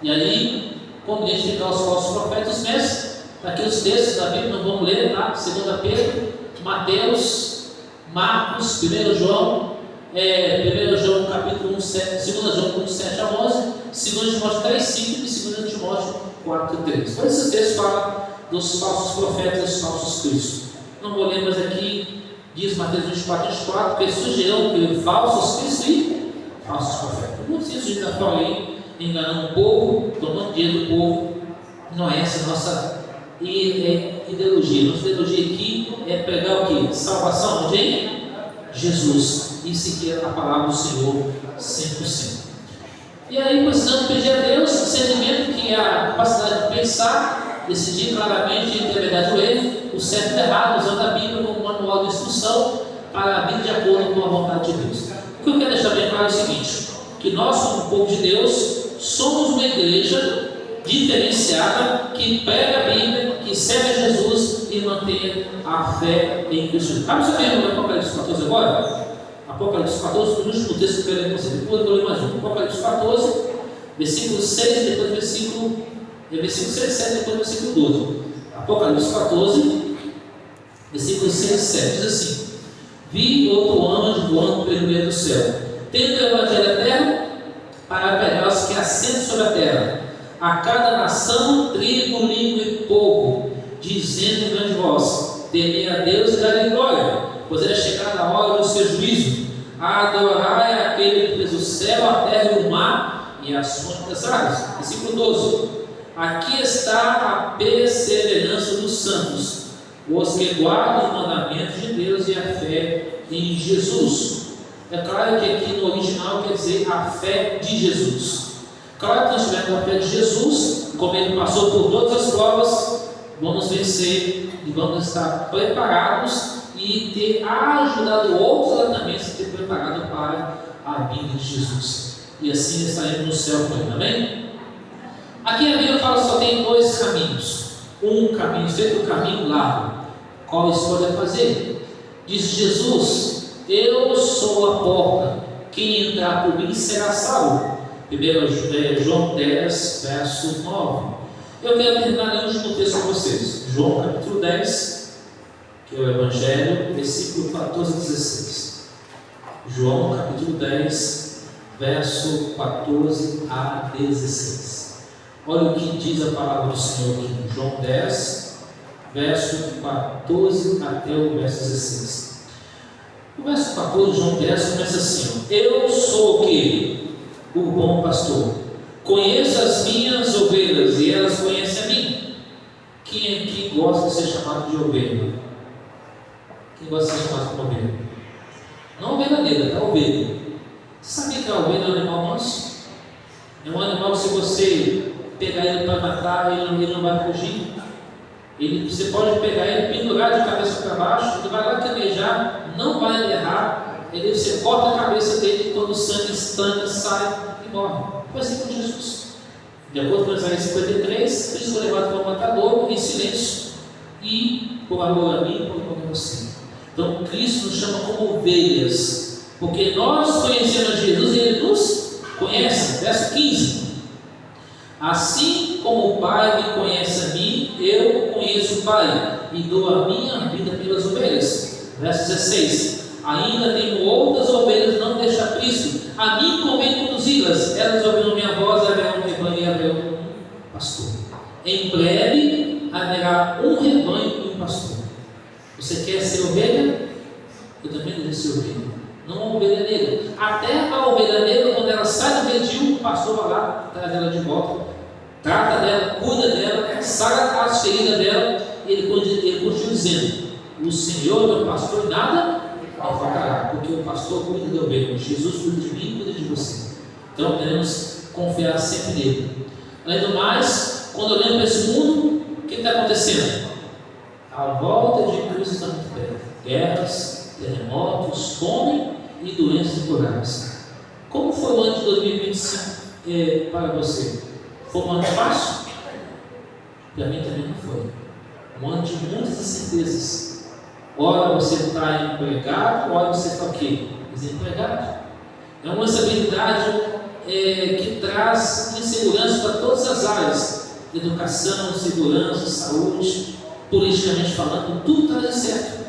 E aí, como identificar os falsos profetas mestres? Aqui os textos da Bíblia, não vamos ler, tá? 2 Pedro, Mateus, Marcos, 1 João, 1 João capítulo 1, 7, 2 João 1, 7 a 11, 2 Timóteo 3, 5 e 2 Timóteo 4, 3. Então, esses textos falam dos falsos profetas e dos falsos cristos. Não vou ler mais aqui, diz Mateus 24, 24, que surgirão falsos cristos e falsos profetas. Muitos disso já falei, enganando o povo, tomando dinheiro do povo. Não é essa a nossa ideologia. Nossa ideologia aqui é pregar o que? Salvação de Jesus e seguir a palavra do Senhor 100%. E aí precisamos pedir a Deus o discernimento, que é a capacidade de pensar, decidir claramente entre a verdade e o erro, o certo e o errado, usando a Bíblia como manual de instrução para a vida de acordo com a vontade de Deus. O que eu quero deixar bem claro é o seguinte: que nós, como povo de Deus, somos uma igreja diferenciada que prega a Bíblia, que serve a Jesus e mantém a fé em Cristo. Cabe você ler no Apocalipse 14 agora? Apocalipse 14, o último texto que eu ler com você. Depois eu vou ler mais um. Apocalipse 14, versículo 6, depois versículo 6, 7, depois versículo 12. Apocalipse 14, versículo 6 e 7, diz assim: vi outro anjo voando pelo meio do céu, tendo o evangelho da terra para pegar os que assentam sobre a terra, a cada nação, tribo, língua e povo, dizendo em grande voz: temei a Deus e dai-lhe glória, pois é chegada a hora do seu juízo. Adorai aquele que fez o céu, a terra e o mar e as fontes das águas. Versículo 12: aqui está a perseverança dos santos, os que guardam os mandamentos de Deus e a fé em Jesus. É claro que aqui no original quer dizer a fé de Jesus. Claro que nós tivemos a fé de Jesus, como ele passou por todas as provas, vamos vencer e vamos estar preparados e ter ajudado outros também a se ter preparado para a vinda de Jesus. E assim estaremos no céu com ele, amém? Aqui a Bíblia fala que só tem dois caminhos. Um caminho estreito, um caminho largo. Qual escolha fazer? Diz Jesus: eu sou a porta, quem entrar por mim será salvo. 1 João 10, verso 9. Eu quero terminar o último texto com vocês. João capítulo 10, que é o Evangelho, versículo 14 a 16. João capítulo 10, verso 14 a 16. Olha o que diz a palavra do Senhor aqui. João 10, verso 14 até o verso 16. O verso 14 de João 10 começa assim: eu sou o que? O bom pastor. Conheço as minhas ovelhas e elas conhecem a mim. Quem aqui gosta de ser chamado de ovelha? Quem gosta de ser chamado de ovelha? Não ovelha negra, é ovelha. Você sabia que a ovelha é um animal manso? É um animal que, se você pegar ele para matar, ele não vai fugir. Você pode pegar ele, pendurar de cabeça para baixo, ele vai lá canejar, não vai errar. Você corta a cabeça dele, todo o sangue estanca, sai e morre. Foi assim com Jesus. De acordo com Isaías 53, Cristo foi levado para o matador em silêncio, e por amor a mim, por amor a você. Então Cristo nos chama como ovelhas, porque nós conhecemos Jesus e Ele nos conhece. Verso 15: assim como o Pai me conhece a mim, eu conheço o Pai e dou a minha vida pelas ovelhas. Verso 16: ainda tenho outras ovelhas, não deixa Cristo, a mim convém conduzi-las, elas ouvirão minha voz, haverá um rebanho e haverá um pastor. Em breve haverá um rebanho e um pastor. Você quer ser ovelha? Eu também quero ser ovelha. Não uma ovelha negra. Até a ovelha negra, quando ela sai do redil, o pastor vai lá, traz ela de volta, trata dela, cuida dela, sara as feridas dela, e ele continua dizendo: o Senhor é meu pastor, e nada não faltará, porque o pastor cuida da ovelha. Jesus cuida de mim e cuida de você. Então devemos confiar sempre nele. Além do mais, quando olhamos para esse mundo, o que está acontecendo? A volta de Cristo está muito perto. Guerras, terremotos, fome e doenças incuradas. Como foi o ano de 2025 para você? Foi um ano fácil? Para mim também não foi. Um ano de muitas incertezas. Ora você está empregado, ora você está o quê? Desempregado. É uma instabilidade que traz insegurança para todas as áreas: educação, segurança, saúde, politicamente falando, tudo traz incerto.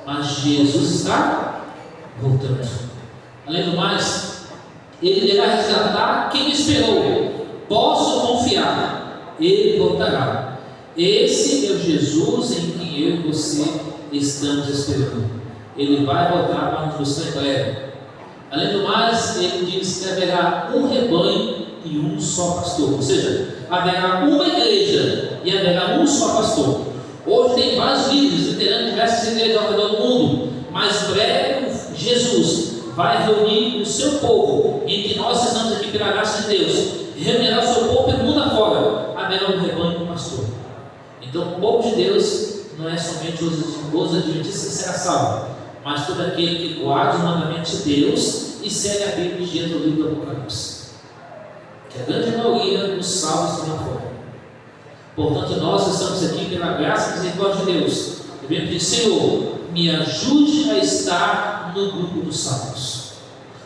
mas Jesus está voltando. Além do mais, Ele irá resgatar quem esperou. Posso confiar, Ele voltará. Esse é o Jesus em quem eu e você estamos esperando. Ele vai voltar para nos buscar em breve. Além do mais, Ele diz que haverá um rebanho e um só pastor. Ou seja, haverá uma igreja e haverá um só pastor. Hoje tem vários líderes liderando diversas igrejas ao redor do mundo, mas breve Jesus vai reunir o seu povo, em que nós estamos aqui pela graça de Deus, reunirá o seu povo pelo mundo afora. Haverá um rebanho e um pastor. Então o povo de Deus não é somente os adventistas que será salvo, mas todo aquele que guarda os mandamentos de Deus e segue a Bíblia diante do livro do Apocalipse, que a grande maioria dos salvos estão lá fora. Portanto, nós estamos aqui pela graça e misericórdia de Deus. Devemos pedir: Senhor, me ajude a estar no grupo dos salvos.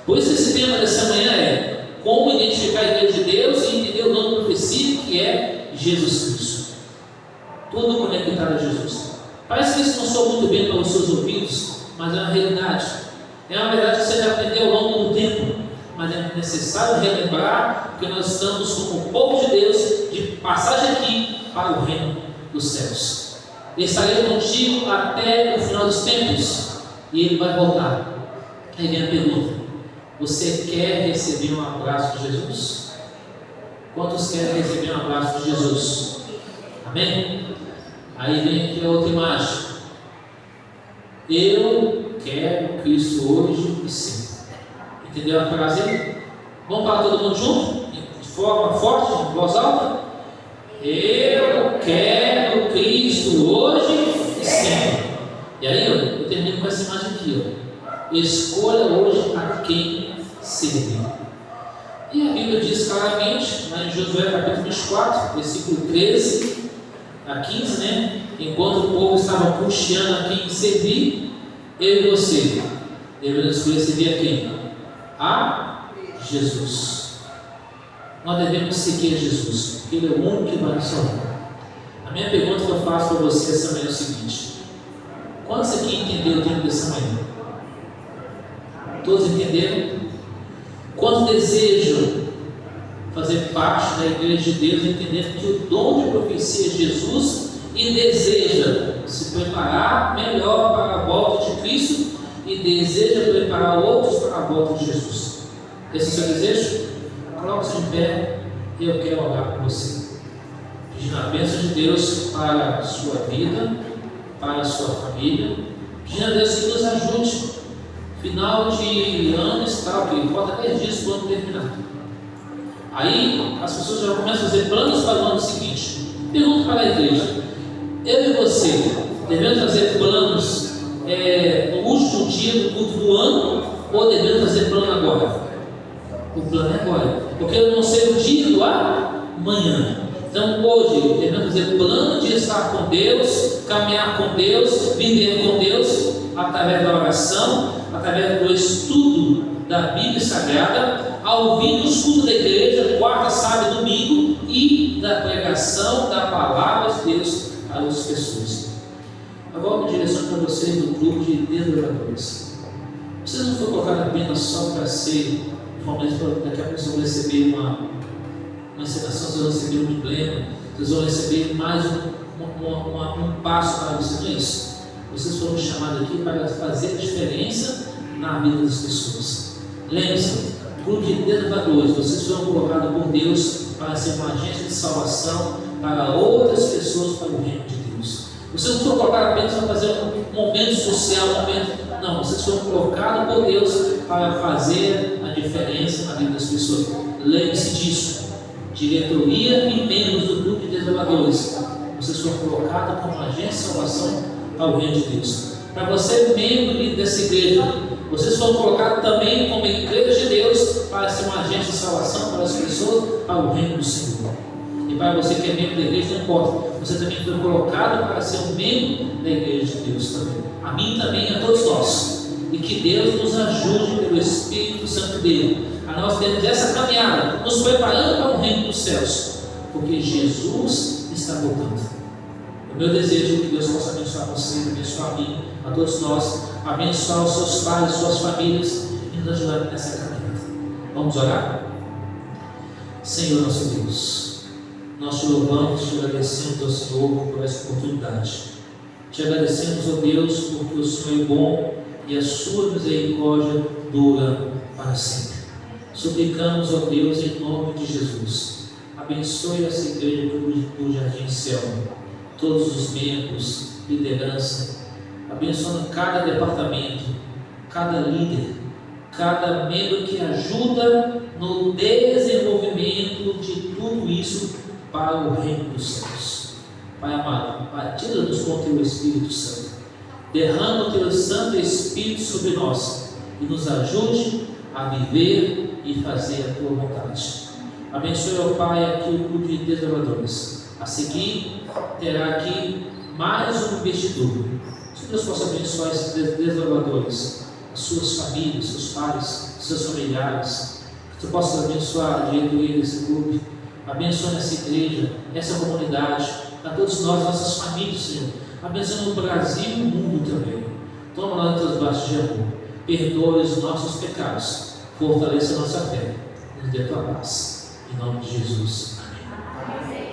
Por isso esse tema dessa manhã é como identificar a igreja de Deus e entender o nome da profecia, que é Jesus Cristo. Tudo conectado a Jesus. Parece que isso não soa muito bem para os seus ouvidos, mas é uma realidade. É uma verdade que você vai aprender ao longo do tempo, mas é necessário relembrar que nós estamos como povo de Deus de passagem aqui para o reino dos céus. Estarei contigo até o final dos tempos, e Ele vai voltar. Aí vem a pergunta: você quer receber um abraço de Jesus? Quantos querem receber um abraço de Jesus? Amém? Aí vem aqui a outra imagem: eu quero Cristo hoje e sempre. Entendeu a frase? Vamos falar todo mundo junto? De forma forte, em voz alta? Eu quero Cristo hoje e sempre. E aí eu termino com essa imagem aqui, ó. Escolha hoje a quem servir. E a Bíblia diz claramente, lá em Josué capítulo 24, versículo 13 a 15, né? Enquanto o povo estava puxando a quem servir, eu e você devemos escolher servir a quem? A Jesus. Nós devemos seguir a Jesus, porque Ele é o único que vai nos salvar. A minha pergunta que eu faço para você essa manhã é o seguinte: quantos aqui entenderam o tempo dessa manhã? Todos entenderam? Quantos desejam fazer parte da igreja de Deus, entendendo que o dom de profecia é Jesus, e deseja se preparar melhor para a volta de Cristo e deseja preparar outros para a volta de Jesus? Esse é o seu desejo? Coloque-se de pé. Eu quero orar por você, pedindo a bênção de Deus para a sua vida, para a sua família, pedindo a Deus que nos ajude. Final de ano está o que? Falta 10 dias para o ano terminar. Aí as pessoas já começam a fazer planos para o ano seguinte. Pergunto para a igreja: eu e você devemos fazer planos no último dia do culto do ano, ou devemos fazer plano agora? O plano é agora, porque eu não sei o dia do amanhã. Então hoje devemos fazer plano de estar com Deus, caminhar com Deus, viver com Deus, através da oração, através do estudo da Bíblia Sagrada, ouvindo os cultos da igreja, quarta, sábado e domingo, e da pregação da palavra de Deus para as pessoas. Agora me direciono para vocês do grupo de desbravadores. Vocês não foram colocados apenas só para ser, daqui a pouco vocês vão receber uma encenação, vocês vão receber um emblema, vocês vão receber mais um passo para vocês. Não é isso. Vocês foram chamados aqui para fazer a diferença na vida das pessoas. Lembre-se, grupo de desbravadores, vocês foram colocados por Deus para ser uma agência de salvação para outras pessoas, para o reino de Deus. Vocês não foram colocados apenas para fazer um momento social, não, vocês foram colocados por Deus para fazer a diferença na vida das pessoas. Lembre-se disso. Diretoria e membros do grupo de desbravadores, vocês foram colocados como agência de salvação para o reino de Deus. Para você, membro dessa igreja, vocês foram colocados também como igreja de Deus para ser uma agência de salvação para as pessoas, para o reino do Senhor. E para você que é membro da igreja, não importa, você também foi colocado para ser um membro da igreja de Deus também. A mim também, a todos nós. E que Deus nos ajude pelo Espírito Santo dele a nós termos essa caminhada, nos preparando para o reino dos céus, porque Jesus está voltando. O meu desejo é que Deus possa abençoar vocês, abençoar a mim, a todos nós, abençoar os seus pais, suas famílias e nos ajudar nessa caminhada. Vamos orar? Senhor nosso Deus, nós te louvamos, te agradecemos ao Senhor por essa oportunidade. Te agradecemos, ó Deus, porque o Senhor é bom e a sua misericórdia dura para sempre. Suplicamos, ó Deus, em nome de Jesus, abençoe essa igreja do Jardim Selma, todos os membros, liderança, abençoando cada departamento, cada líder, cada membro que ajuda no desenvolvimento de tudo isso para o reino dos céus. Pai amado, tira-nos com o teu Espírito Santo, derrama o teu Santo Espírito sobre nós e nos ajude a viver e fazer a tua vontade. Abençoe, ó Pai, aqui o grupo de desbravadores. A seguir, terá aqui mais um investidor. Que Deus possa abençoar esses desbravadores, as suas famílias, seus pais, seus familiares. Que tu possa abençoar a diretoria desse clube. Abençoe essa igreja, essa comunidade, a todos nós, nossas famílias, Senhor. Abençoe o Brasil e o mundo também. Toma lá nos teus braços de amor. Perdoe os nossos pecados. Fortaleça a nossa fé. Nos dê tua paz. Em nome de Jesus. Amém.